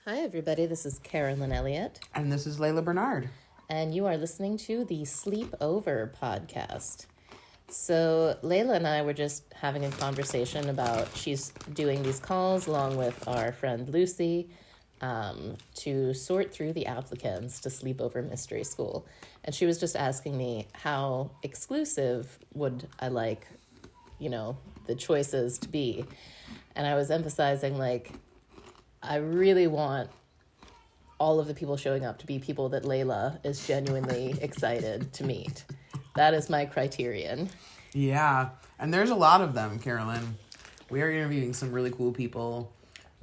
Hi, everybody. This is Carolyn Elliott. And this is Layla Bernard. And you are listening to the Sleepover podcast. So, Layla and I were just having a conversation about she's doing these calls along with our friend Lucy to sort through the applicants to Sleepover Mystery School. And she was just asking me how exclusive would I like, the choices to be. And I was emphasizing, I really want all of the people showing up to be people that Layla is genuinely excited to meet. That is my criterion. Yeah, and there's a lot of them, Carolyn. We are interviewing some really cool people.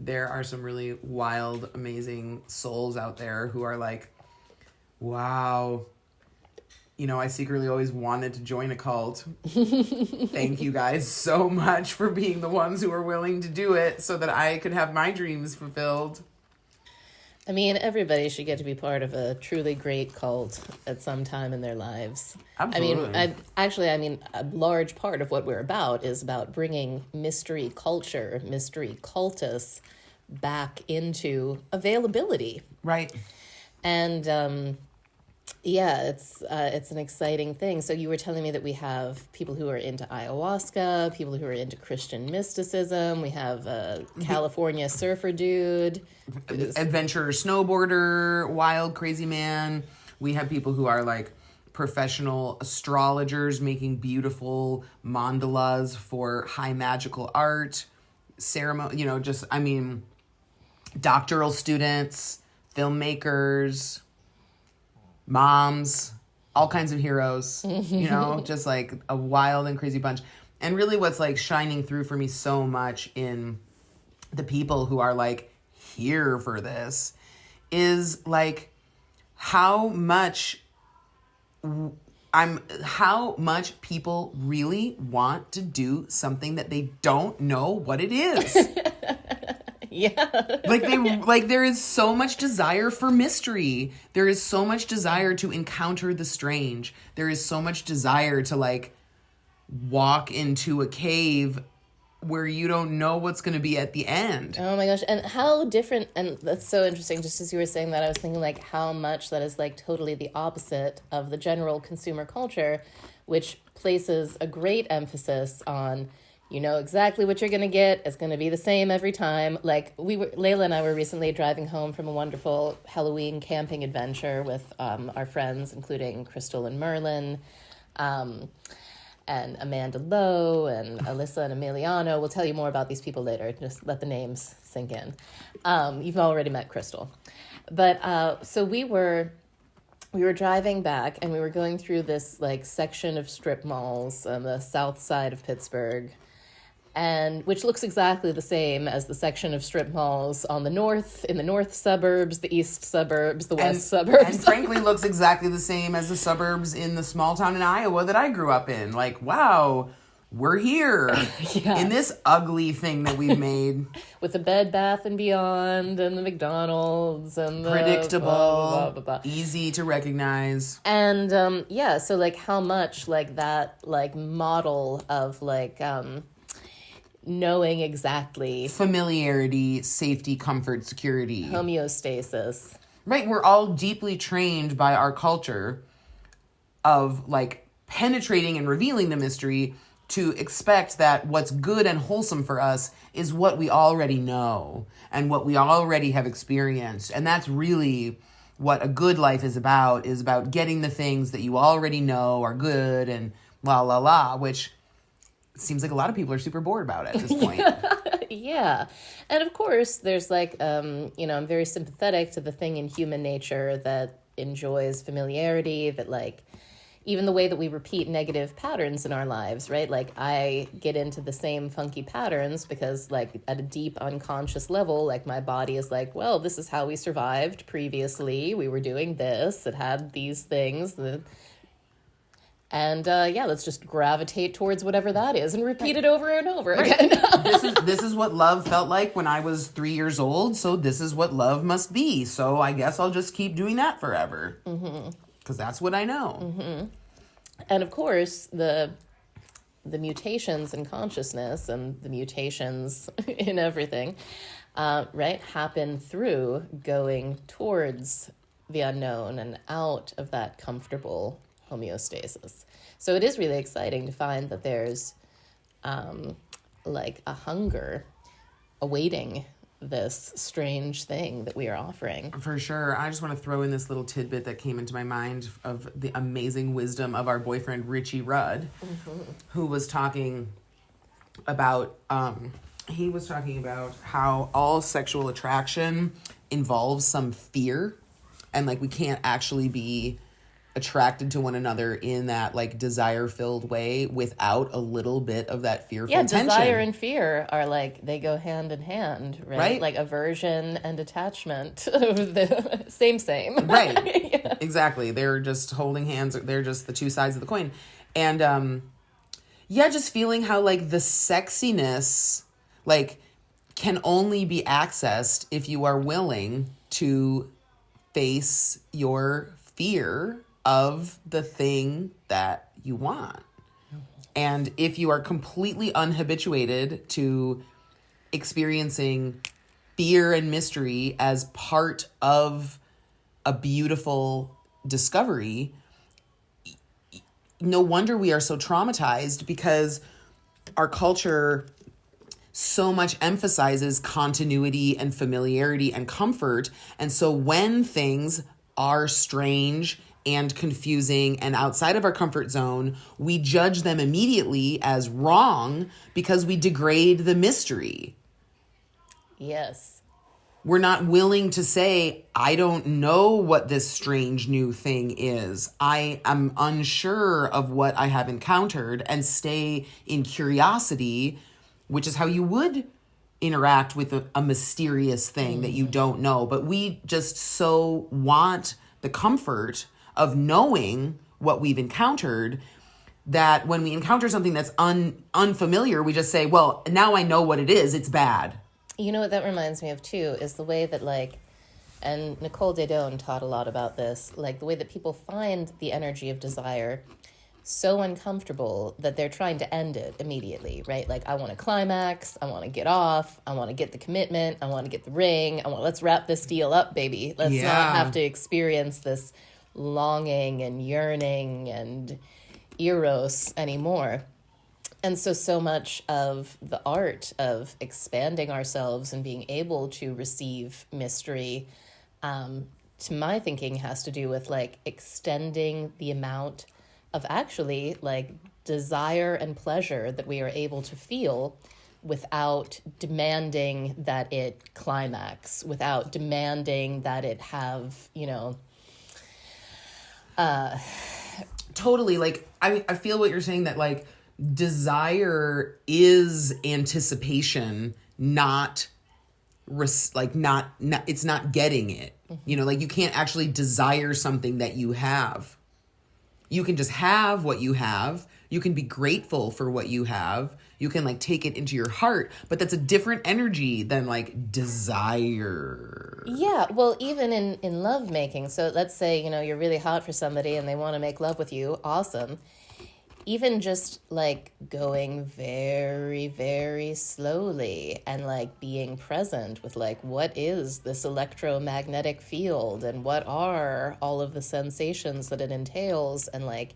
There are some really wild, amazing souls out there who are like, wow, I secretly always wanted to join a cult. Thank you guys so much for being the ones who are willing to do it so that I could have my dreams fulfilled. I mean, everybody should get to be part of a truly great cult at some time in their lives. Absolutely. I mean, a large part of what we're about is about bringing mystery culture, mystery cultists back into availability. Right. And, it's an exciting thing. So you were telling me that we have people who are into ayahuasca, people who are into Christian mysticism. We have a California surfer dude. Adventurer snowboarder, wild, crazy man. We have people who are like professional astrologers making beautiful mandalas for high magical art, ceremony, doctoral students, filmmakers, moms, all kinds of heroes, just like a wild and crazy bunch. And really what's like shining through for me so much in the people who are like here for this is like how much people really want to do something that they don't know what it is. Yeah. There is so much desire for mystery. There is so much desire to encounter the strange. There is so much desire to walk into a cave where you don't know what's going to be at the end. Oh my gosh. And how different, and that's so interesting. Just as you were saying that, I was thinking how much that is totally the opposite of the general consumer culture, which places a great emphasis on you know exactly what you're going to get. It's going to be the same every time. Layla and I were recently driving home from a wonderful Halloween camping adventure with our friends, including Crystal and Merlin, and Amanda Lowe, and Alyssa and Emiliano. We'll tell you more about these people later. Just let the names sink in. You've already met Crystal. But so we were driving back, and we were going through this section of strip malls on the south side of Pittsburgh, and which looks exactly the same as the section of strip malls in the north suburbs, the east suburbs, the west suburbs. And frankly looks exactly the same as the suburbs in the small town in Iowa that I grew up in. Wow, we're here in this ugly thing that we've made. With the Bed Bath & Beyond and the McDonald's and the predictable, blah, blah, blah. Easy to recognize. And so how much that model of knowing exactly familiarity, safety, comfort, security, homeostasis. Right, we're all deeply trained by our culture of penetrating and revealing the mystery to expect that what's good and wholesome for us is what we already know and what we already have experienced. And that's really what a good life is about getting the things that you already know are good and la la la, which seems like a lot of people are super bored about at this point. Yeah. And of course, there's I'm very sympathetic to the thing in human nature that enjoys familiarity, that even the way that we repeat negative patterns in our lives, right? I get into the same funky patterns because at a deep unconscious level, my body is well, this is how we survived previously. We were doing this. It had these things. And let's just gravitate towards whatever that is and repeat it over and over again. This is what love felt like when I was 3 years old, so this is what love must be. So I guess I'll just keep doing that forever. Because that's what I know. Mm-hmm. And of course, the mutations in consciousness and the mutations in everything right, happen through going towards the unknown and out of that comfortable homeostasis. So it is really exciting to find that there's like a hunger awaiting this strange thing that we are offering. For sure. I just want to throw in this little tidbit that came into my mind of the amazing wisdom of our boyfriend, Richie Rudd, who was talking about, he was talking about how all sexual attraction involves some fear, and like we can't actually be attracted to one another in that like desire-filled way without a little bit of that fearful tension. Desire and fear are like, they go hand in hand, right? Like aversion and attachment, the same. Right. Yeah. Exactly. They're just holding hands. They're just the two sides of the coin. And just feeling how like the sexiness like can only be accessed if you are willing to face your fear of the thing that you want. And if you are completely unhabituated to experiencing fear and mystery as part of a beautiful discovery, no wonder we are so traumatized, because our culture so much emphasizes continuity and familiarity and comfort. And so when things are strange and confusing and outside of our comfort zone, we judge them immediately as wrong because we degrade the mystery. Yes. We're not willing to say, I don't know what this strange new thing is. I am unsure of what I have encountered, and stay in curiosity, which is how you would interact with a mysterious thing that you don't know. But we just so want the comfort of knowing what we've encountered that when we encounter something that's unfamiliar, we just say, well, now I know what it is. It's bad. You know what that reminds me of too is the way that like, and Nicole Dedone taught a lot about this, like the way that people find the energy of desire so uncomfortable that they're trying to end it immediately, right? Like, I want to climax, I want to get off, I want to get the commitment, I want to get the ring, let's wrap this deal up, baby. Let's not have to experience this longing and yearning and eros anymore. And so much of the art of expanding ourselves and being able to receive mystery, to my thinking, has to do with like extending the amount of actually like desire and pleasure that we are able to feel without demanding that it climax, without demanding that it have, Totally. Like, I feel what you're saying, that like desire is anticipation, not it's not getting it. Like you can't actually desire something that you have. You can just have what you have. You can be grateful for what you have. You can like take it into your heart, but that's a different energy than like desire. Yeah, well, even in love making. So let's say, you're really hot for somebody and they want to make love with you. Awesome. Even just like going very, very slowly and like being present with like, what is this electromagnetic field and what are all of the sensations that it entails, and like,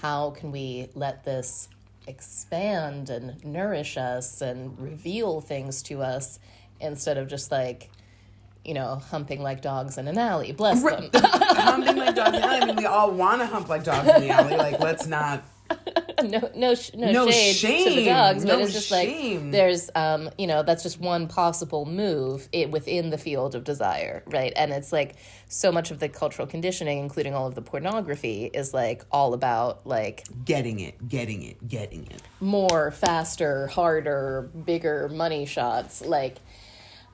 how can we let this expand and nourish us and reveal things to us instead of just like, humping like dogs in an alley. Bless them. Humping like dogs in the alley. I mean, we all want to hump like dogs in the alley. Like, let's not. No shade to the dogs, but it's just shame. Like there's that's just one possible move within the field of desire, right? And it's like so much of the cultural conditioning, including all of the pornography, is like all about like getting it, more, faster, harder, bigger money shots, like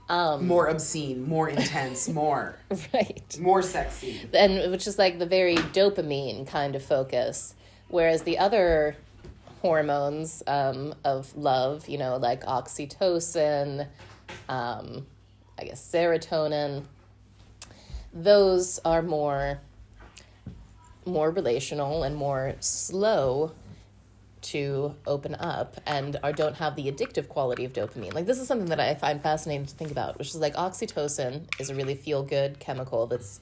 more obscene, more intense, more right, more sexy, and which is like the very dopamine kind of focus. Whereas the other hormones of love, like oxytocin, I guess serotonin, those are more relational and more slow to open up and don't have the addictive quality of dopamine. Like, this is something that I find fascinating to think about, which is like oxytocin is a really feel-good chemical that's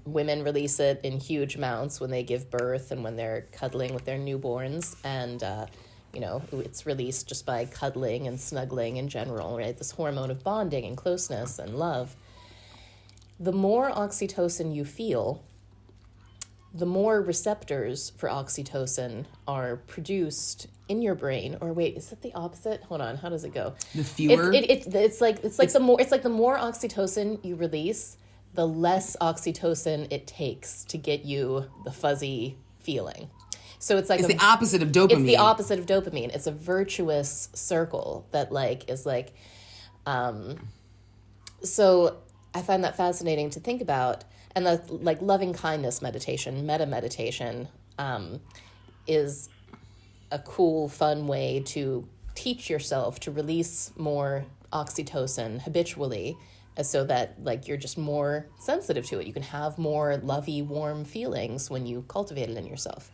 women release it in huge amounts when they give birth and when they're cuddling with their newborns, and it's released just by cuddling and snuggling in general, right? This hormone of bonding and closeness and love. The more oxytocin you feel, the more receptors for oxytocin are produced in your brain. Or wait, is it the opposite? Hold on, how does it go? The fewer? It's like the more oxytocin you release, the less oxytocin it takes to get you the fuzzy feeling. So it's like the opposite of dopamine. It's the opposite of dopamine. It's a virtuous circle that is like. So I find that fascinating to think about. And the loving kindness meditation, metta meditation, is a cool, fun way to teach yourself to release more oxytocin habitually, so that you're just more sensitive to it. You can have more lovey, warm feelings when you cultivate it in yourself.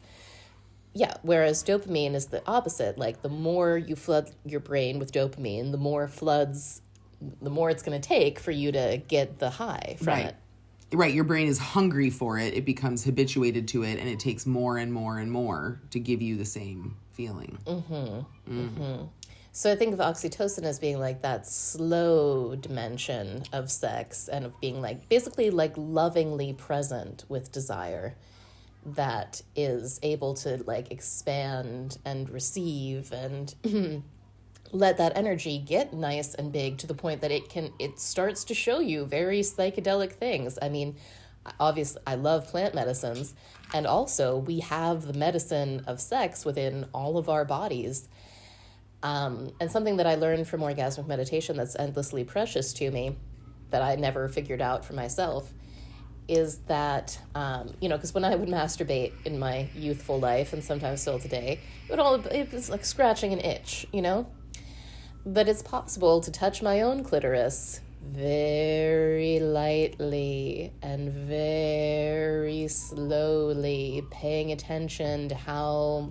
Yeah, whereas dopamine is the opposite. Like, the more you flood your brain with dopamine, the more it's going to take for you to get the high from it. Right, your brain is hungry for it. It becomes habituated to it, and it takes more and more and more to give you the same feeling. So I think of oxytocin as being like that slow dimension of sex, and of being basically lovingly present with desire, that is able to expand and receive and let that energy get nice and big to the point that it starts to show you very psychedelic things. I mean, obviously I love plant medicines, and also we have the medicine of sex within all of our bodies. And something that I learned from orgasmic meditation that's endlessly precious to me, that I never figured out for myself, is that, because when I would masturbate in my youthful life, and sometimes still today, it was like scratching an itch, But it's possible to touch my own clitoris very lightly and very slowly, paying attention to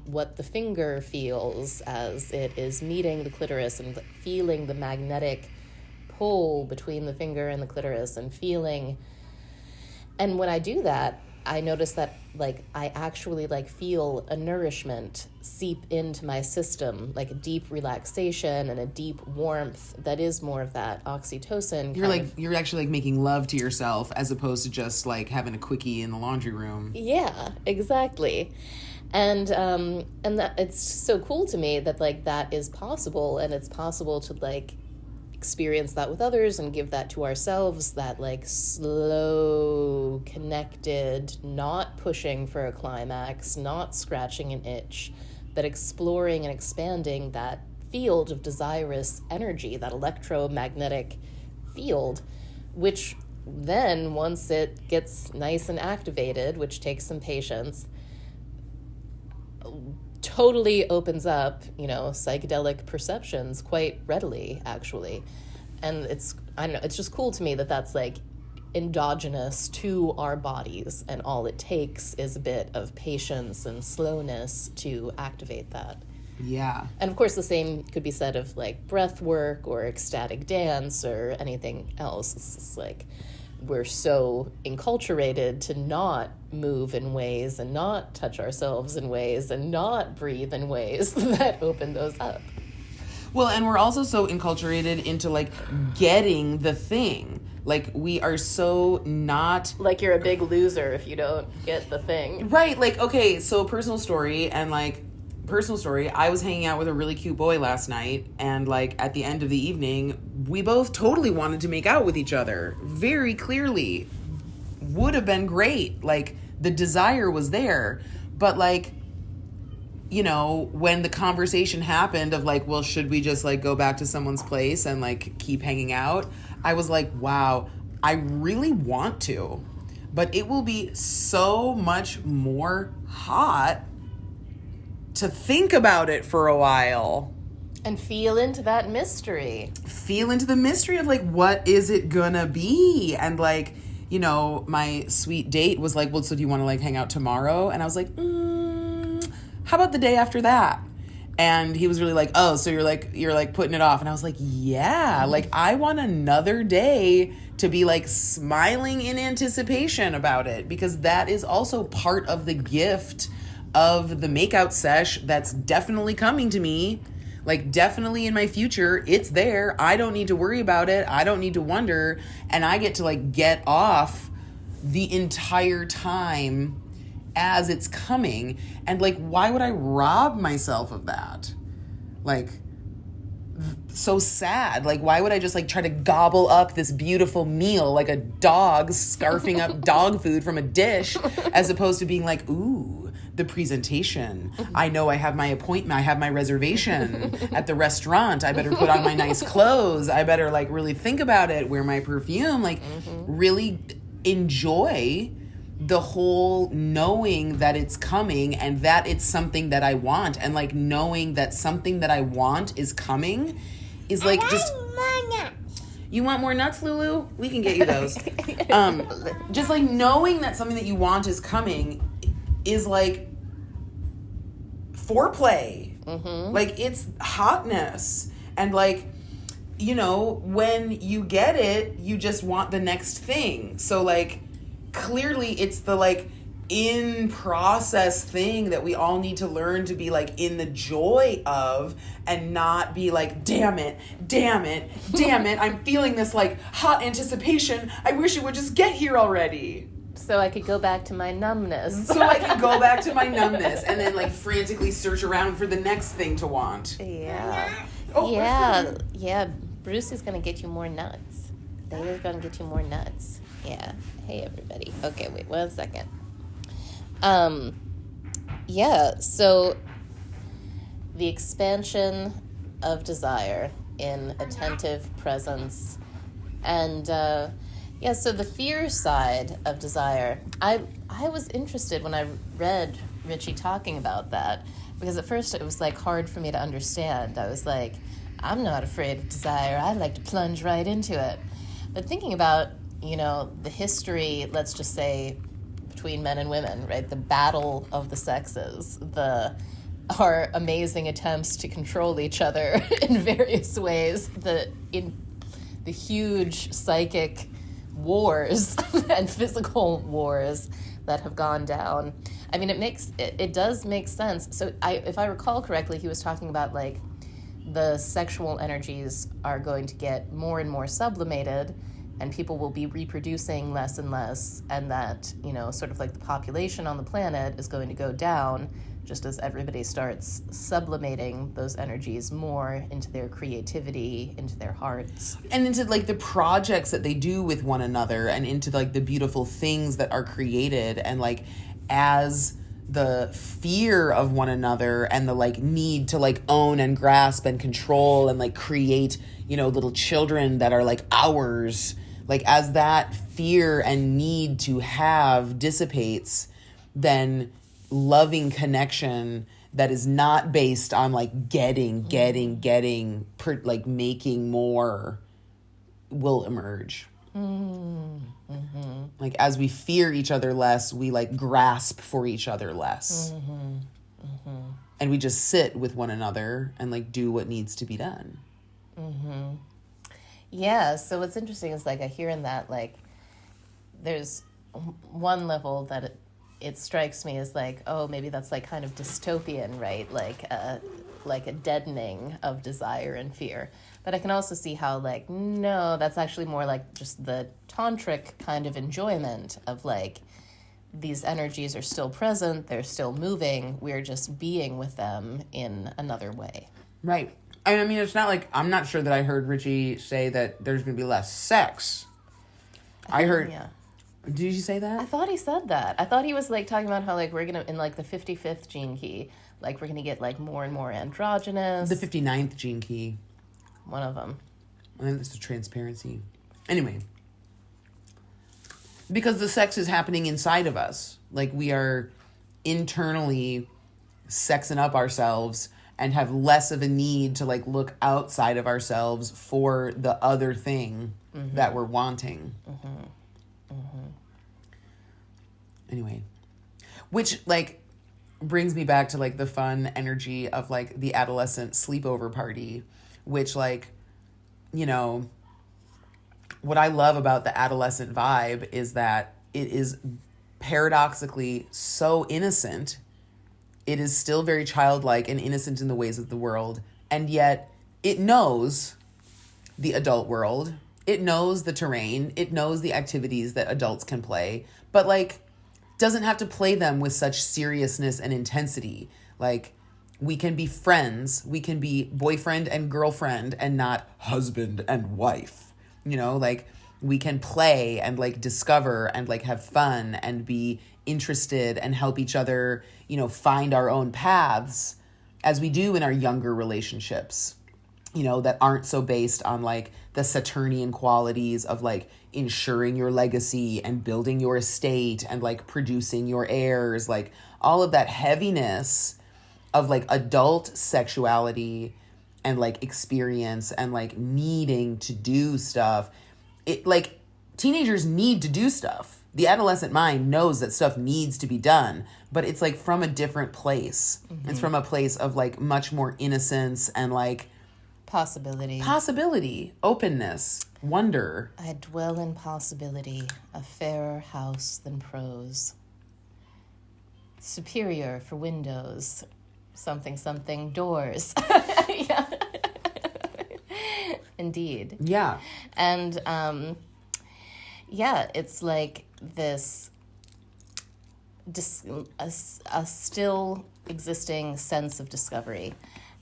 what the finger feels as it is meeting the clitoris, and feeling the magnetic pull between the finger and the clitoris, and feeling. And when I do that, I notice that I actually you'll a nourishment seep into my system, like a deep relaxation and a deep warmth that is more of that oxytocin. You're actually making love to yourself, as opposed to just having a quickie in the laundry room. Yeah, exactly. And that it's so cool to me that that is possible, and it's possible to experience that with others and give that to ourselves, that slow, connected, not pushing for a climax, not scratching an itch, but exploring and expanding that field of desirous energy, that electromagnetic field, which then, once it gets nice and activated, which takes some patience, totally opens up, psychedelic perceptions quite readily, actually. And it's just cool to me that that's endogenous to our bodies, and all it takes is a bit of patience and slowness to activate that. Yeah. And of course the same could be said of breath work or ecstatic dance or anything else. It's just we're so enculturated to not move in ways and not touch ourselves in ways and not breathe in ways that open those up. Well, and we're also so enculturated into getting the thing. We are so not... you're a big loser if you don't get the thing. Right, okay, so personal story, I was hanging out with a really cute boy last night, and at the end of the evening, we both totally wanted to make out with each other. Very clearly. Would have been great. The desire was there. But when the conversation happened of well, should we just go back to someone's place and keep hanging out? I was wow, I really want to, but it will be so much more hot to think about it for a while. And feel into that mystery. Feel into the mystery of what is it gonna be? And my sweet date was well, so do you want to hang out tomorrow? And I was how about the day after that? And he was really like, oh, so you're like putting it off. And I was like, yeah, like I want another day to be like smiling in anticipation about it, because that is also part of the gift of the makeout sesh that's definitely coming to me. Like definitely in my future, it's there. I don't need to worry about it. I don't need to wonder. And I get to like get off the entire time as it's coming. And like, why would I rob myself of that? Like, so sad. Like, why would I just like try to gobble up this beautiful meal like a dog scarfing up dog food from a dish, as opposed to being like, ooh, the presentation. I know I have my appointment. I have my reservation at the restaurant. I better put on my nice clothes. I better like really think about it, wear my perfume, like really enjoy the whole knowing that it's coming and that it's something that I want. And like knowing that something that I want is coming is like just... You want more nuts, Lulu? We can get you those. Just like knowing that something that you want is coming is like foreplay. Like it's hotness. And like, you know, when you get it, you just want the next thing. So like, clearly it's the like in process thing that we all need to learn to be like in the joy of, and not be like, damn it, I'm feeling this like hot anticipation. I wish it would just get here already. So I could go back to my numbness. And then like frantically search around for the next thing to want. Yeah. Oh, Yeah. Bruce is going to get you more nuts. They're going to get you more nuts. Yeah. Hey, everybody. Okay, wait 1 second. Yeah, so the expansion of desire in attentive presence. And, so the fear side of desire. I was interested when I read Richie talking about that, because at first it was, like, hard for me to understand. I was like, I'm not afraid of desire. I like to plunge right into it. But thinking about, you know, the history, let's just say, between men and women, right? The battle of the sexes, our amazing attempts to control each other in various ways, the huge psychic wars and physical wars that have gone down. I mean, it does make sense. So if I recall correctly, he was talking about like the sexual energies are going to get more and more sublimated, and people will be reproducing less and less, and that, you know, sort of like the population on the planet is going to go down just as everybody starts sublimating those energies more into their creativity, into their hearts. And into like the projects that they do with one another, and into like the beautiful things that are created, and like as the fear of one another and the like need to like own and grasp and control and like create, you know, little children that are like ours, like as that fear and need to have dissipates, then loving connection that is not based on like getting, like making more will emerge. Like as we fear each other less, we like grasp for each other less. And we just sit with one another and like do what needs to be done. Yeah, so what's interesting is like I hear in that, like there's one level that it strikes me as like, oh, maybe that's like kind of dystopian, right? Like a deadening of desire and fear. But I can also see how like, no, that's actually more like just the tantric kind of enjoyment of like, these energies are still present, they're still moving, we're just being with them in another way. Right. I mean, it's not like, I'm not sure that I heard Richie say that there's going to be less sex. I heard... Yeah. Did you say that? I thought he said that. I thought he was like talking about how like we're gonna, in like the 55th gene key, like we're gonna get like more and more androgynous. The 59th gene key. One of them. I think that's the transparency. Anyway. Because the sex is happening inside of us. Like we are internally sexing up ourselves and have less of a need to like look outside of ourselves for the other thing that we're wanting. Anyway, which like brings me back to like the fun energy of like the adolescent sleepover party, which like, you know, what I love about the adolescent vibe is that it is paradoxically so innocent. It is still very childlike and innocent in the ways of the world. And yet it knows the adult world. It knows the terrain. It knows the activities that adults can play, but like doesn't have to play them with such seriousness and intensity. Like we can be friends. We can be boyfriend and girlfriend and not husband and wife. You know, like we can play and like discover and like have fun and be interested and help each other, you know, find our own paths as we do in our younger relationships, you know, that aren't so based on like the Saturnian qualities of like ensuring your legacy and building your estate and like producing your heirs, like all of that heaviness of like adult sexuality and like experience and like needing to do stuff. It like teenagers need to do stuff. The adolescent mind knows that stuff needs to be done, but it's like from a different place. Mm-hmm. It's from a place of like much more innocence and like possibility, openness, wonder. I dwell in possibility, a fairer house than prose. Superior for windows, something doors. Yeah. Indeed. Yeah. And yeah, it's like this a still existing sense of discovery.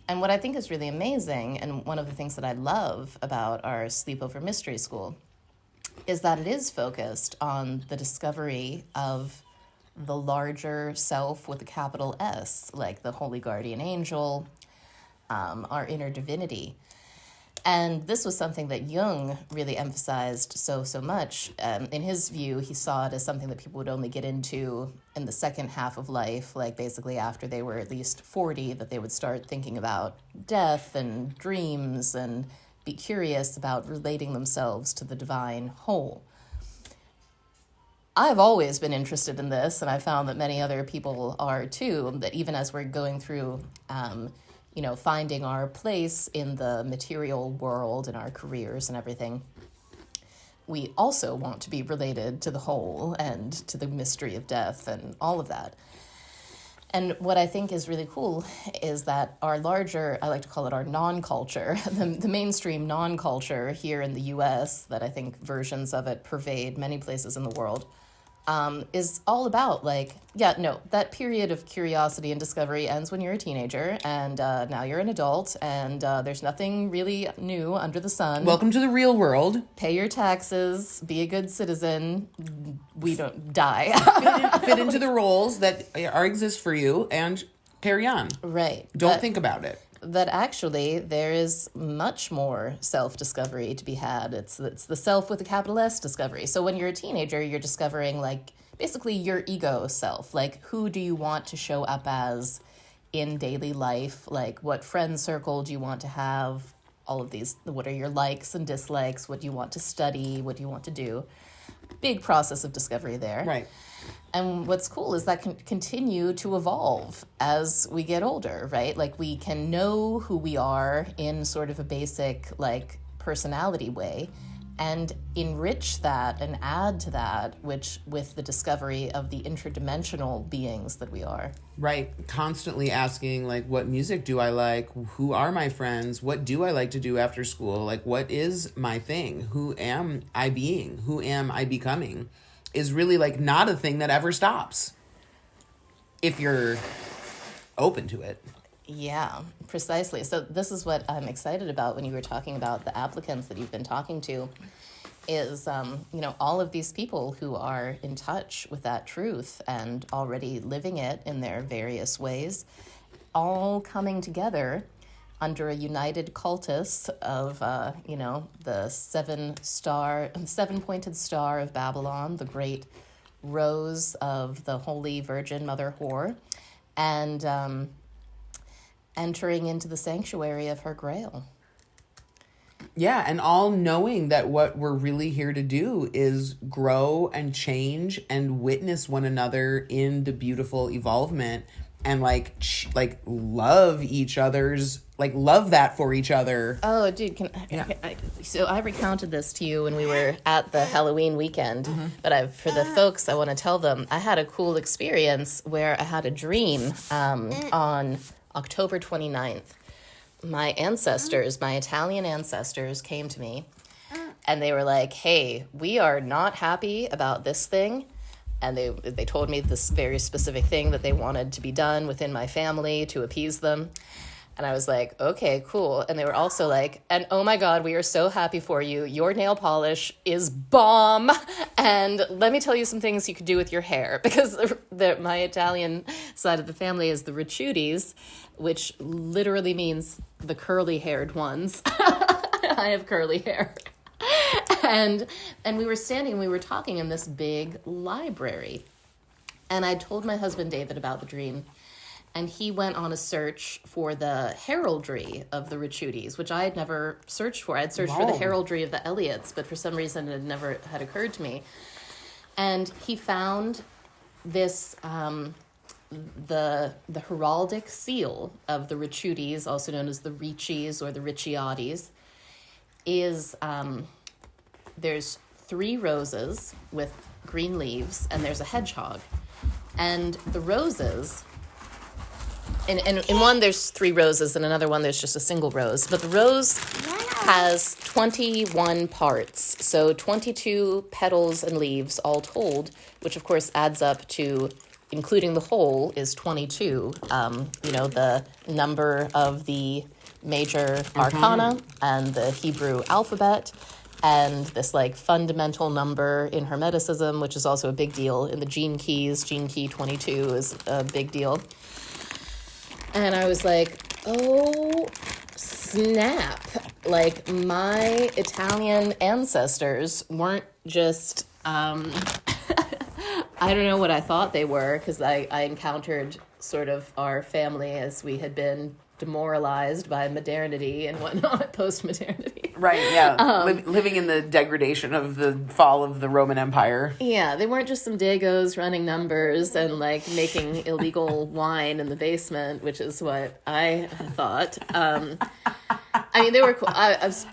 And what I think is really amazing, and one of the things that I love about our Sleepover Mystery School, is that it is focused on the discovery of the larger self with a capital S, like the Holy Guardian Angel, our inner divinity. And this was something that Jung really emphasized so much. In his view, he saw it as something that people would only get into in the second half of life, like basically after they were at least 40, that they would start thinking about death and dreams and be curious about relating themselves to the divine whole. I've always been interested in this, and I found that many other people are too, that even as we're going through finding our place in the material world and our careers and everything, we also want to be related to the whole and to the mystery of death and all of that. And what I think is really cool is that our larger, I like to call it our non-culture, the mainstream non-culture here in the US, that I think versions of it pervade many places in the world, is all about that period of curiosity and discovery ends when you're a teenager, and now you're an adult, and there's nothing really new under the sun. Welcome to the real world. Pay your taxes, be a good citizen. We don't die. fit into the roles that exist for you and carry on. Right. Don't think about it. That actually there is much more self-discovery to be had. It's the self with a capital S discovery. So when you're a teenager, you're discovering basically your ego self. Like, who do you want to show up as in daily life? Like, what friend circle do you want to have? All of these, what are your likes and dislikes? What do you want to study? What do you want to do? Big process of discovery there. Right. And what's cool is that can continue to evolve as we get older, right? Like, we can know who we are in sort of a basic, personality way, and enrich that and add to that, with the discovery of the interdimensional beings that we are. Right. Constantly asking, what music do I like? Who are my friends? What do I like to do after school? What is my thing? Who am I being? Who am I becoming? Is really not a thing that ever stops if you're open to it. Yeah, precisely. So this is what I'm excited about when you were talking about the applicants that you've been talking to, is, all of these people who are in touch with that truth and already living it in their various ways, all coming together under a united cultus of, the seven-pointed star of Babylon, the great rose of the Holy Virgin Mother Whore, and entering into the sanctuary of her grail. Yeah, and all knowing that what we're really here to do is grow and change and witness one another in the beautiful evolvement and like love each other's, like love that for each other. Oh, dude, so I recounted this to you when we were at the Halloween weekend, but for the folks, I want to tell them I had a cool experience where I had a dream on October 29th. My Italian ancestors came to me, and they were like, hey, we are not happy about this thing. And they told me this very specific thing that they wanted to be done within my family to appease them. And I was like, okay, cool. And they were also like, and oh my God, we are so happy for you. Your nail polish is bomb. And let me tell you some things you could do with your hair. Because my Italian side of the family is the ricciutis, which literally means the curly-haired ones. I have curly hair. And we were talking in this big library. And I told my husband David about the dream. And he went on a search for the heraldry of the ricciutis, which I had never searched for. I had searched for the heraldry of the Elliots, but for some reason it never had occurred to me. And he found this, the heraldic seal of the ricciutis, also known as the Riccis or the Ricciatis, is there's 3 roses with green leaves, and there's a hedgehog. And the roses... In one, there's 3 roses, and another one, there's just a single rose. But the rose has 21 parts, so 22 petals and leaves all told, which, of course, adds up to, including the whole, is 22. The number of the major arcana and the Hebrew alphabet, and this, like, fundamental number in Hermeticism, which is also a big deal. In the gene keys, gene key 22 is a big deal. And I was like, oh, snap. Like, my Italian ancestors weren't just, I don't know what I thought they were, because I encountered sort of our family as we had been demoralized by modernity and whatnot, post-modernity. Right, yeah. Living in the degradation of the fall of the Roman Empire. Yeah, they weren't just some Dagos running numbers and, like, making illegal wine in the basement, which is what I thought. They were cool.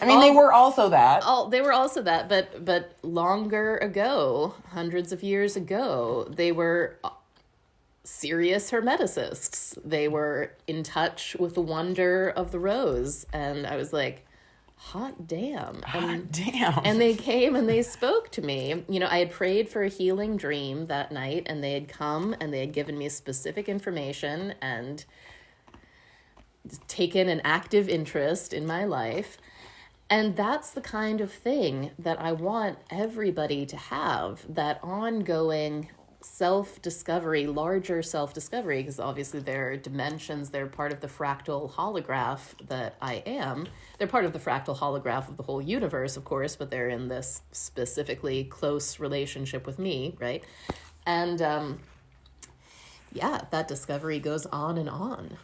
They were also that. They were also that, but longer ago, hundreds of years ago, they were serious hermeticists. They were in touch with the wonder of the rose, and I was like, hot damn. And they came and they spoke to me. I had prayed for a healing dream that night, and they had come and they had given me specific information and taken an active interest in my life. And that's the kind of thing that I want everybody to have, that ongoing self-discovery, larger self-discovery, because obviously there are dimensions, they're part of the fractal holograph that I am. They're part of the fractal holograph of the whole universe, of course, but they're in this specifically close relationship with me, right? And that discovery goes on and on.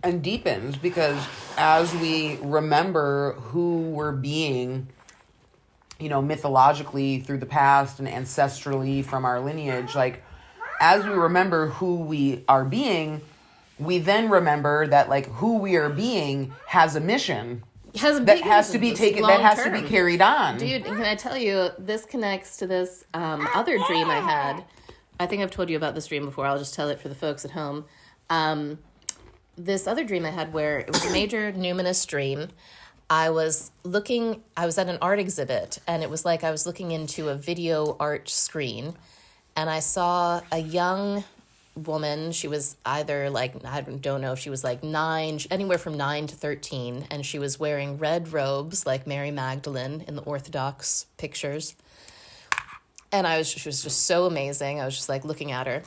And deepens, because as we remember who we're being, mythologically through the past and ancestrally from our lineage, like, as we remember who we are being, we then remember that, like, who we are being has a mission that has to be taken, that has to be carried on. Dude, can I tell you, this connects to this other dream I had. I think I've told you about this dream before. I'll just tell it for the folks at home. This other dream I had where it was a major numinous dream. I was at an art exhibit, and it was like I was looking into a video art screen, and I saw a young woman. She was either, like, I don't know if she was like 9, anywhere from 9 to 13, and she was wearing red robes like Mary Magdalene in the Orthodox pictures. And she was just so amazing. I was just like looking at her.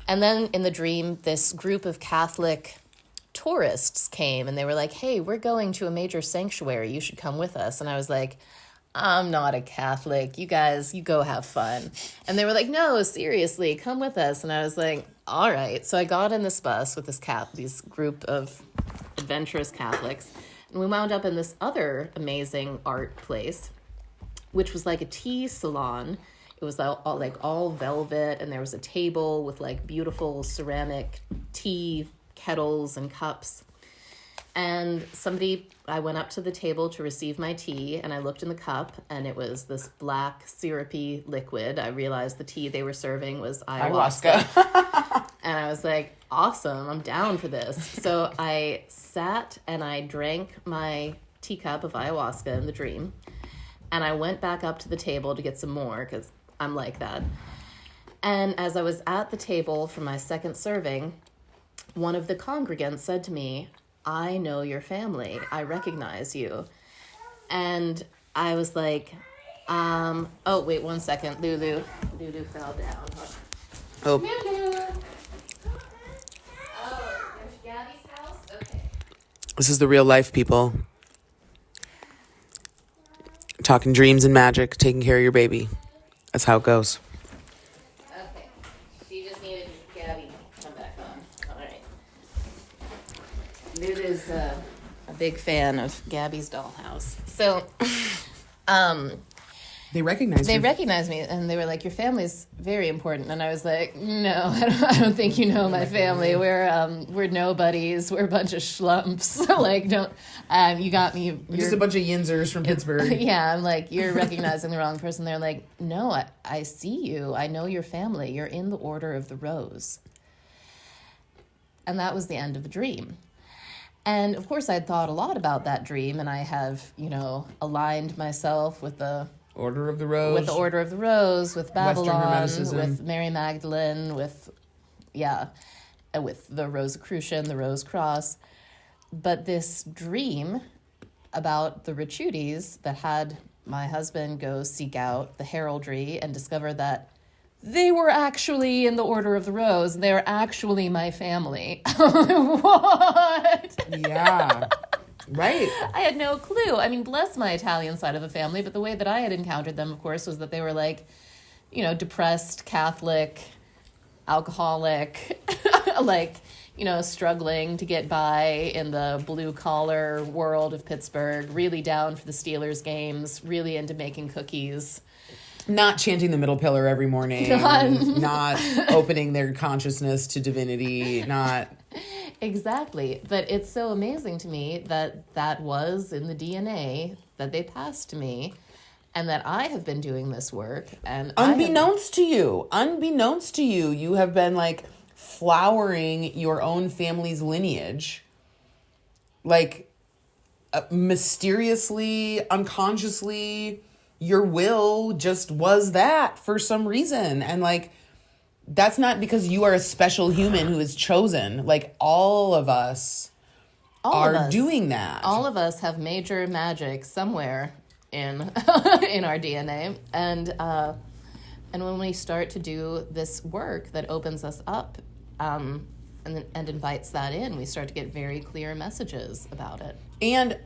And then in the dream, this group of Catholic tourists came, and they were like, hey, we're going to a major sanctuary, you should come with us. And I was like, I'm not a Catholic, you guys, you go have fun. And they were like, no, seriously, come with us. And I was like, all right. So I got in this bus with this group of adventurous Catholics, and we wound up in this other amazing art place, which was like a tea salon It was all velvet, and there was a table with like beautiful ceramic tea kettles and cups. And I went up to the table to receive my tea, and I looked in the cup, and it was this black syrupy liquid. I realized the tea they were serving was ayahuasca. And I was like, awesome, I'm down for this. So I sat and I drank my teacup of ayahuasca in the dream. And I went back up to the table to get some more, because I'm like that. And as I was at the table for my second serving, one of the congregants said to me, I know your family. I recognize you. And I was like, oh, wait 1 second. Lulu fell down. Oh. Lulu. Oh, there's Gabby's house? Okay. This is the real life, people. Talking dreams and magic, taking care of your baby. That's how it goes. Okay. She just needed Gabby to come back on. All right. Lulu's a big fan of Gabby's dollhouse. So, They recognize they you. recognized me, and they were like, your family's very important. And I was like, no, I don't think you know my family. We're nobodies. We're a bunch of schlumps. Like, don't, you got me. We're just a bunch of yinzers from Pittsburgh. Yeah, I'm like, you're recognizing the wrong person. They're like, no, I see you. I know your family. You're in the Order of the Rose. And that was the end of the dream. And of course, I'd thought a lot about that dream, and I have, aligned myself with the Order of the Rose. With the Order of the Rose, with Babylon, Hermeticism. with Mary Magdalene, with the Rosicrucian, the Rose Cross. But this dream about the Ritudes that had my husband go seek out the heraldry and discover that they were actually in the Order of the Rose. They're actually my family. What? Yeah. Right. I had no clue. I mean, bless my Italian side of the family, but the way that I had encountered them, of course, was that they were like, depressed, Catholic, alcoholic, like, struggling to get by in the blue-collar world of Pittsburgh, really down for the Steelers games, really into making cookies. Not chanting the middle pillar every morning, not opening their consciousness to divinity, not... Exactly. But it's so amazing to me that was in the DNA that they passed to me, and that I have been doing this work. And unbeknownst to you, you have been like flowering your own family's lineage, like mysteriously, unconsciously. Your will just was that for some reason, and like. That's not because you are a special human who is chosen. Like, all of us are doing that. All of us have major magic somewhere in in our DNA. And when we start to do this work that opens us up and invites that in, we start to get very clear messages about it. And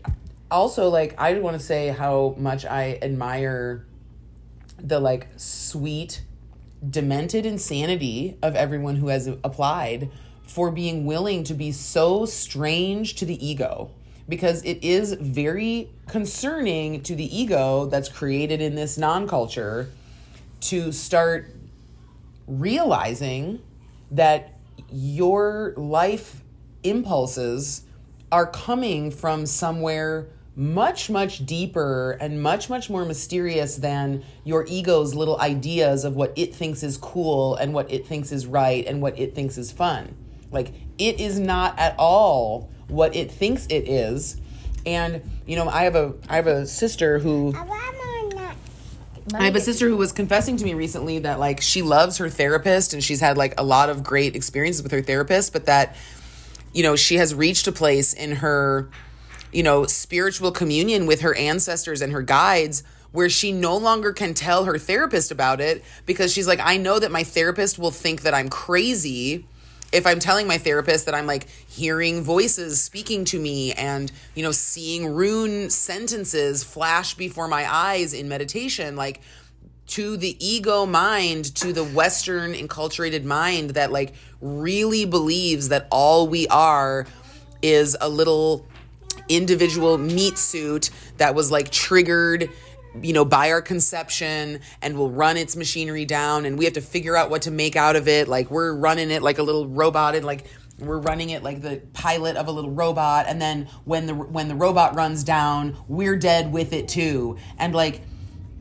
also, like, I want to say how much I admire the, like, sweet... demented insanity of everyone who has applied for being willing to be so strange to the ego, because it is very concerning to the ego that's created in this non-culture to start realizing that your life impulses are coming from somewhere much, much deeper and much, much more mysterious than your ego's little ideas of what it thinks is cool and what it thinks is right and what it thinks is fun. Like, it is not at all what it thinks it is. And, I have a sister who... I have a sister who was confessing to me recently that, like, she loves her therapist and she's had, like, a lot of great experiences with her therapist, but that, she has reached a place in her... spiritual communion with her ancestors and her guides where she no longer can tell her therapist about it, because she's like, I know that my therapist will think that I'm crazy if I'm telling my therapist that I'm like hearing voices speaking to me and, seeing rune sentences flash before my eyes in meditation, like to the ego mind, to the Western enculturated mind that like really believes that all we are is a little individual meat suit that was like triggered by our conception, and we'll run its machinery down, and we have to figure out what to make out of it. Like, we're running it like a little robot, and like we're running it like the pilot of a little robot. And then when the robot runs down, we're dead with it too. And like,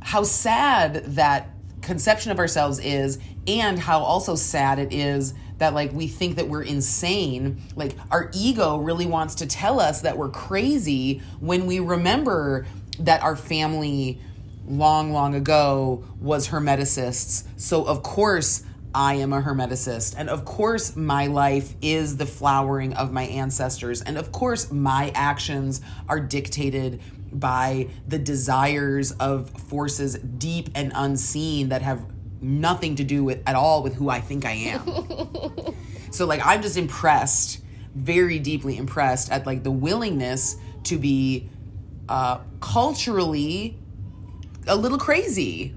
how sad that conception of ourselves is, and how also sad it is that like we think that we're insane. Like, our ego really wants to tell us that we're crazy, when we remember that our family long, long ago was hermeticists. So of course I am a hermeticist. And of course my life is the flowering of my ancestors. And of course my actions are dictated by the desires of forces deep and unseen that have nothing to do with at all with who I think I am. So like, I'm just impressed, very deeply impressed at like the willingness to be culturally a little crazy,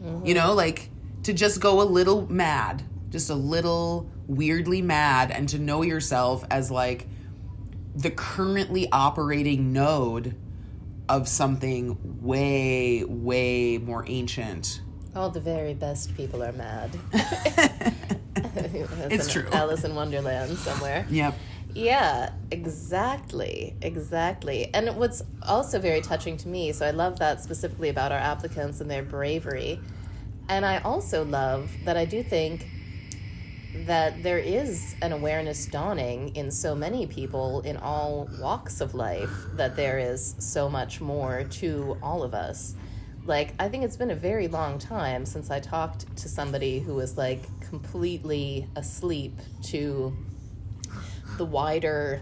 like to just go a little mad, just a little weirdly mad, and to know yourself as like the currently operating node of something way, way more ancient. All the very best people are mad. It's true. Alice in Wonderland somewhere. Yep. Yeah, exactly. And what's also very touching to me, so I love that specifically about our applicants and their bravery. And I also love that I do think that there is an awareness dawning in so many people in all walks of life that there is so much more to all of us. Like, I think it's been a very long time since I talked to somebody who was like completely asleep to the wider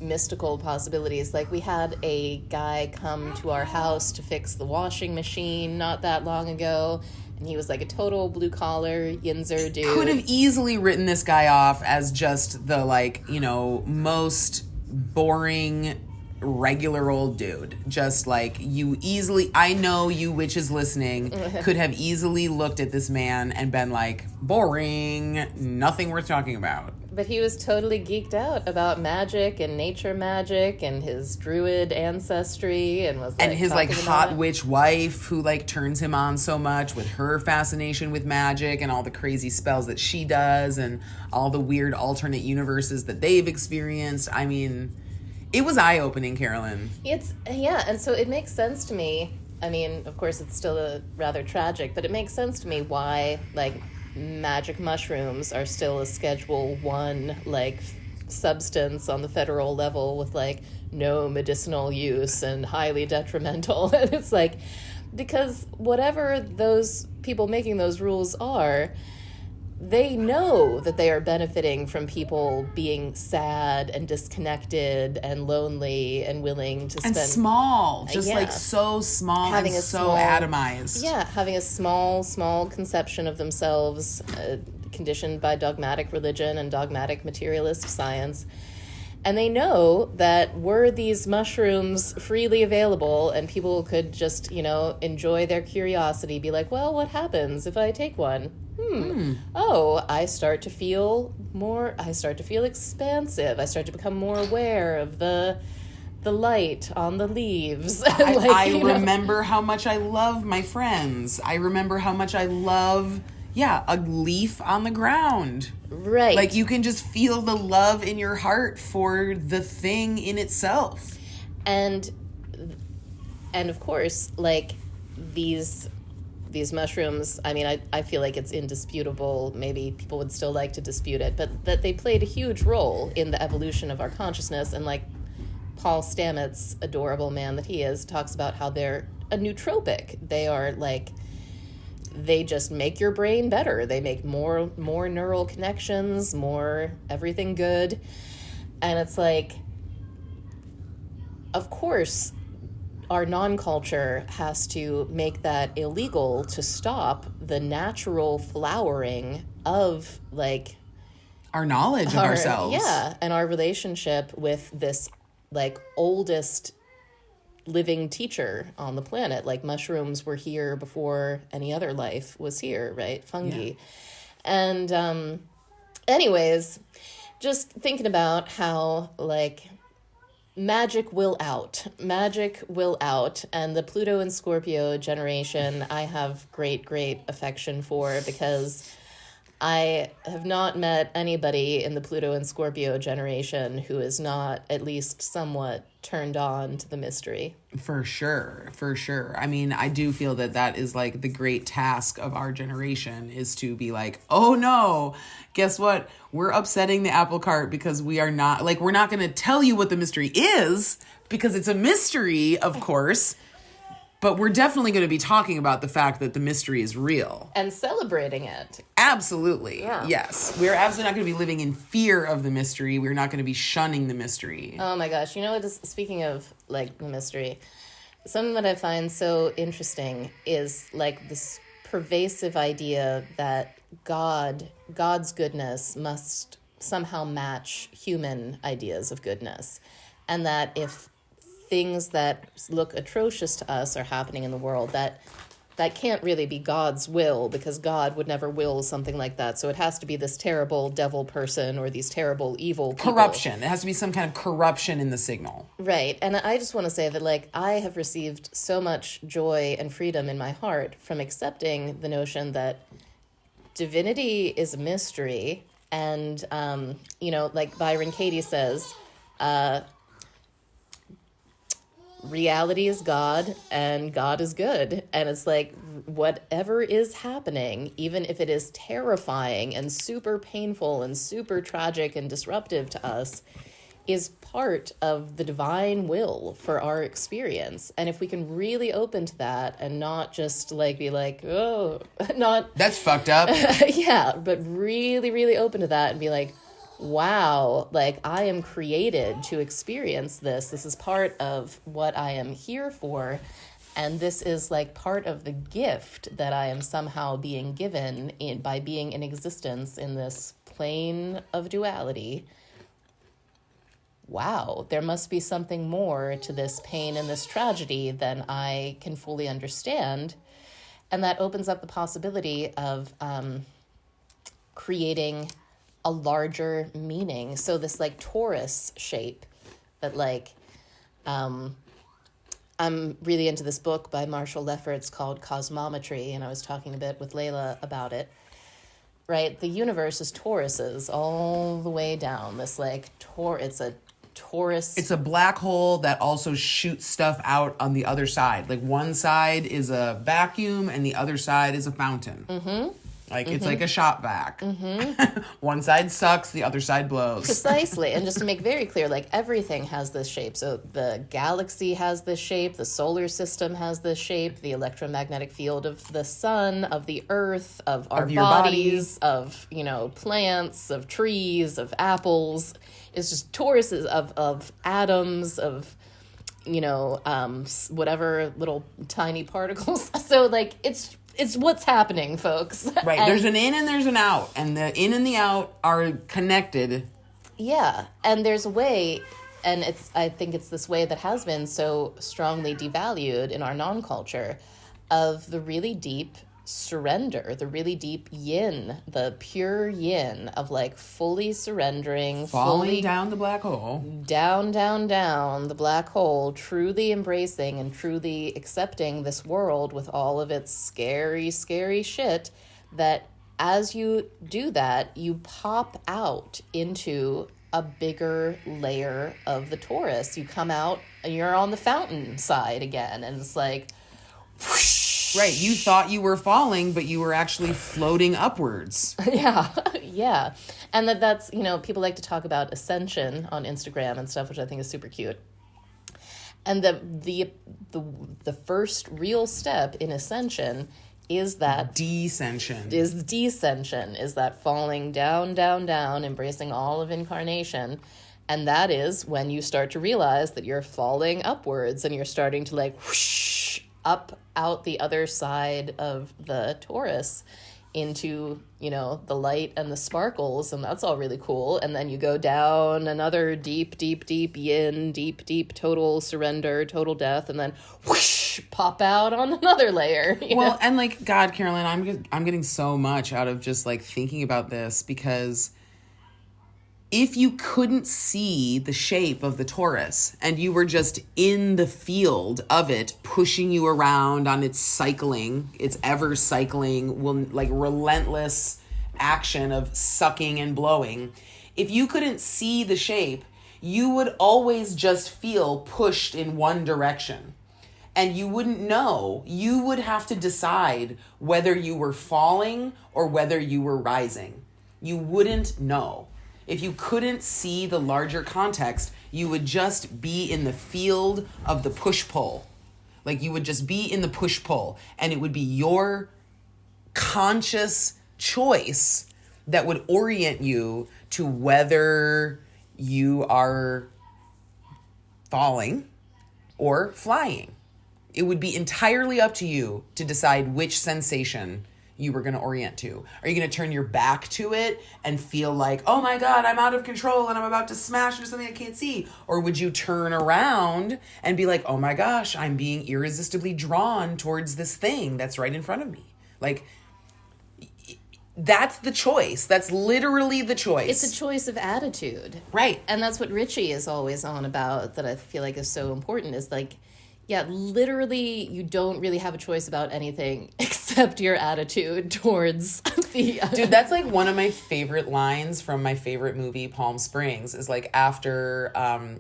mystical possibilities. Like, we had a guy come to our house to fix the washing machine not that long ago, and he was like a total blue-collar yinzer dude. Could have easily written this guy off as just the like, most boring regular old dude. Just like, I know you witches listening could have easily looked at this man and been like, boring, nothing worth talking about. But he was totally geeked out about magic and nature magic and his druid ancestry, and was like, and his like talking hot about it. witch wife who like turns him on so much with her fascination with magic and all the crazy spells that she does and all the weird alternate universes that they've experienced. I mean, it was eye-opening, Carolyn. And so it makes sense to me. I mean, of course, it's still rather tragic, but it makes sense to me why, like, magic mushrooms are still a Schedule 1, like, substance on the federal level with, like, no medicinal use and highly detrimental. And it's like, because whatever those people making those rules are, they know that they are benefiting from people being sad and disconnected and lonely and willing to spend... And small. Just like so small having and so atomized. Yeah, having a small conception of themselves, conditioned by dogmatic religion and dogmatic materialist science. And they know that were these mushrooms freely available and people could just, enjoy their curiosity, be like, well, what happens if I take one? Oh, I start to feel expansive. I start to become more aware of the light on the leaves. I remember how much I love my friends. I remember how much I love, a leaf on the ground. Right. Like, you can just feel the love in your heart for the thing in itself. And of course, like, these mushrooms, I mean, I feel like it's indisputable. Maybe people would still like to dispute it, but that they played a huge role in the evolution of our consciousness. And like Paul Stamets, adorable man that he is, talks about how they're a nootropic. They are like, they just make your brain better. They make more neural connections, more everything good. And it's like, of course, our non-culture has to make that illegal to stop the natural flowering of, like, our knowledge of ourselves. Yeah, and our relationship with this, like, oldest living teacher on the planet. Like, mushrooms were here before any other life was here, right? Fungi. Yeah. And anyways, just thinking about how, like, magic will out. Magic will out. And the Pluto and Scorpio generation, I have great, great affection for, because I have not met anybody in the Pluto and Scorpio generation who is not at least somewhat turned on to the mystery. For sure, for sure. I mean, I do feel that that is like the great task of our generation, is to be like, oh no, guess what? We're upsetting the apple cart because we are not, like, we're not going to tell you what the mystery is, because it's a mystery, of course. But we're definitely going to be talking about the fact that the mystery is real. And celebrating it. Absolutely. Yeah. Yes. We're absolutely not going to be living in fear of the mystery. We're not going to be shunning the mystery. Oh my gosh. You know what? Speaking of, like, the mystery, something that I find so interesting is, like, this pervasive idea that God's goodness must somehow match human ideas of goodness. And that if things that look atrocious to us are happening in the world, that can't really be God's will, because God would never will something like that. So it has to be this terrible devil person or these terrible evil people. Corruption. It has to be some kind of corruption in the signal. Right. And I just want to say that, like, I have received so much joy and freedom in my heart from accepting the notion that divinity is a mystery. And, like Byron Katie says, reality is God and God is good. And it's like, whatever is happening, even if it is terrifying and super painful and super tragic and disruptive to us, is part of the divine will for our experience. And if we can really open to that and not just like be like, oh, not that's fucked up. yeah, but really, really open to that and be like, wow, like, I am created to experience this. This is part of what I am here for. And this is like part of the gift that I am somehow being given by being in existence in this plane of duality. Wow, there must be something more to this pain and this tragedy than I can fully understand. And that opens up the possibility of creating a larger meaning. So this, like, torus shape that, like, I'm really into this book by Marshall Lefferts called Cosmometry, and I was talking a bit with Layla about it. Right? The universe is toruses all the way down. This, like, it's a torus. It's a black hole that also shoots stuff out on the other side. Like, one side is a vacuum and the other side is a fountain. Mm-hmm. Like, it's like a shop vac. Mm-hmm. One side sucks, the other side blows. Precisely. And just to make very clear, like, everything has this shape. So the galaxy has this shape, the solar system has this shape, the electromagnetic field of the sun, of the earth, of our bodies, of, plants, of trees, of apples. It's just toruses of atoms, of, whatever little tiny particles. So, like, it's what's happening, folks. Right. There's an in and there's an out. And the in and the out are connected. Yeah. And there's a way, and I think it's this way that has been so strongly devalued in our non-culture, of the really deep surrender, the really deep yin, the pure yin of, like, fully surrendering, falling down the black hole, down the black hole, truly embracing and truly accepting this world with all of its scary, scary shit. That as you do that, you pop out into a bigger layer of the torus. You come out and you're on the fountain side again, and it's like, whoosh. Right, you thought you were falling, but you were actually floating upwards. Yeah. And that's, people like to talk about ascension on Instagram and stuff, which I think is super cute. And the first real step in ascension is that descension. Is that falling down, down, down, embracing all of incarnation. And that is when you start to realize that you're falling upwards and you're starting to, like, whoosh, up out the other side of the torus into, the light and the sparkles, and that's all really cool. And then you go down another deep, deep, deep yin, deep, deep total surrender, total death, and then whoosh, pop out on another layer. Well, and, like, God, Carolyn, I'm getting so much out of just, like, thinking about this, because if you couldn't see the shape of the torus and you were just in the field of it, pushing you around on its cycling, its ever cycling, like relentless action of sucking and blowing, if you couldn't see the shape, you would always just feel pushed in one direction. And you wouldn't know. You would have to decide whether you were falling or whether you were rising. You wouldn't know. If you couldn't see the larger context, you would just be in the field of the push-pull. Like you would just be in the push-pull, and it would be your conscious choice that would orient you to whether you are falling or flying. It would be entirely up to you to decide which sensation you were going to orient to. Are you going to turn your back to it and feel like, oh my God, I'm out of control and I'm about to smash into something I can't see? Or would you turn around and be like, oh my gosh, I'm being irresistibly drawn towards this thing that's right in front of me? Like, that's the choice. That's literally the choice. It's a choice of attitude. Right. And that's what Richie is always on about that I feel like is so important, is like, yeah, literally, you don't really have a choice about anything except your attitude towards the... Dude, that's like one of my favorite lines from my favorite movie, Palm Springs, is like after...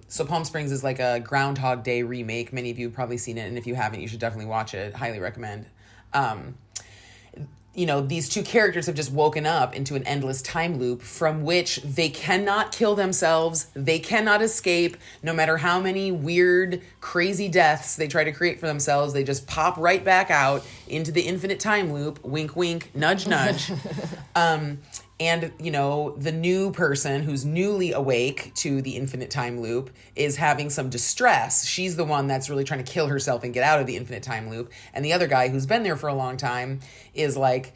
so Palm Springs is like a Groundhog Day remake. Many of you have probably seen it, and if you haven't, you should definitely watch it. Highly recommend. You know, these two characters have just woken up into an endless time loop from which they cannot kill themselves. They cannot escape. No matter how many weird, crazy deaths they try to create for themselves, they just pop right back out into the infinite time loop. Wink, wink, nudge, nudge. And, you know, the new person who's newly awake to the infinite time loop is having some distress. She's the one that's really trying to kill herself and get out of the infinite time loop. And the other guy who's been there for a long time is like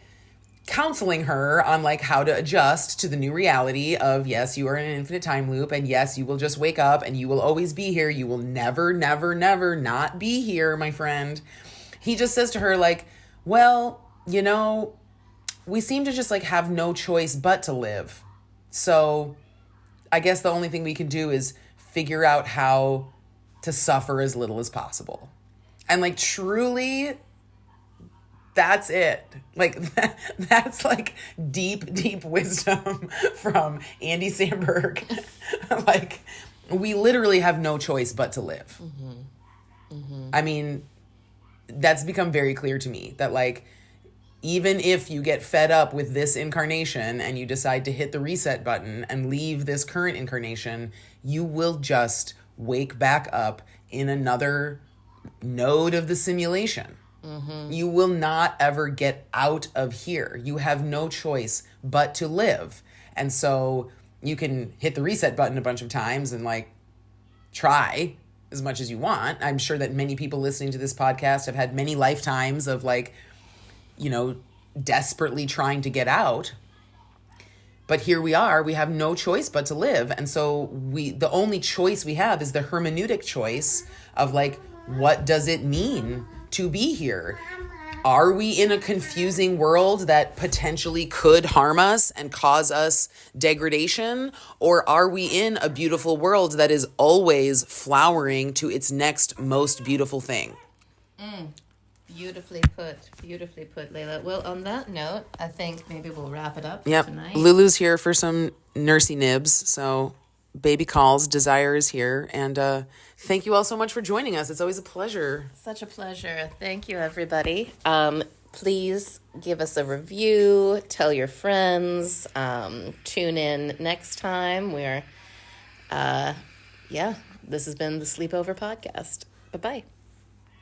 counseling her on like how to adjust to the new reality of, yes, you are in an infinite time loop, and yes, you will just wake up and you will always be here. You will never, never, never not be here, my friend. He just says to her like, well, you know, we seem to just like have no choice but to live. So I guess the only thing we can do is figure out how to suffer as little as possible. And like truly, that's it. Like that's like deep, deep wisdom from Andy Samberg. Like we literally have no choice but to live. Mm-hmm. Mm-hmm. I mean, that's become very clear to me that like, even if you get fed up with this incarnation and you decide to hit the reset button and leave this current incarnation, you will just wake back up in another node of the simulation. Mm-hmm. You will not ever get out of here. You have no choice but to live. And so you can hit the reset button a bunch of times and like try as much as you want. I'm sure that many people listening to this podcast have had many lifetimes of like, you know, desperately trying to get out. But here we are, we have no choice but to live. And so the only choice we have is the hermeneutic choice of like, what does it mean to be here? Are we in a confusing world that potentially could harm us and cause us degradation? Or are we in a beautiful world that is always flowering to its next most beautiful thing? Beautifully put, Layla. Well, on that note, I think maybe we'll wrap it up for tonight. Lulu's here for some nursey nibs, so baby calls, Desire is here, and thank you all so much for joining us. It's always a pleasure. Such a pleasure. Thank you, everybody. Please give us a review, tell your friends, tune in next time. This has been the Sleepover Podcast. Bye-bye.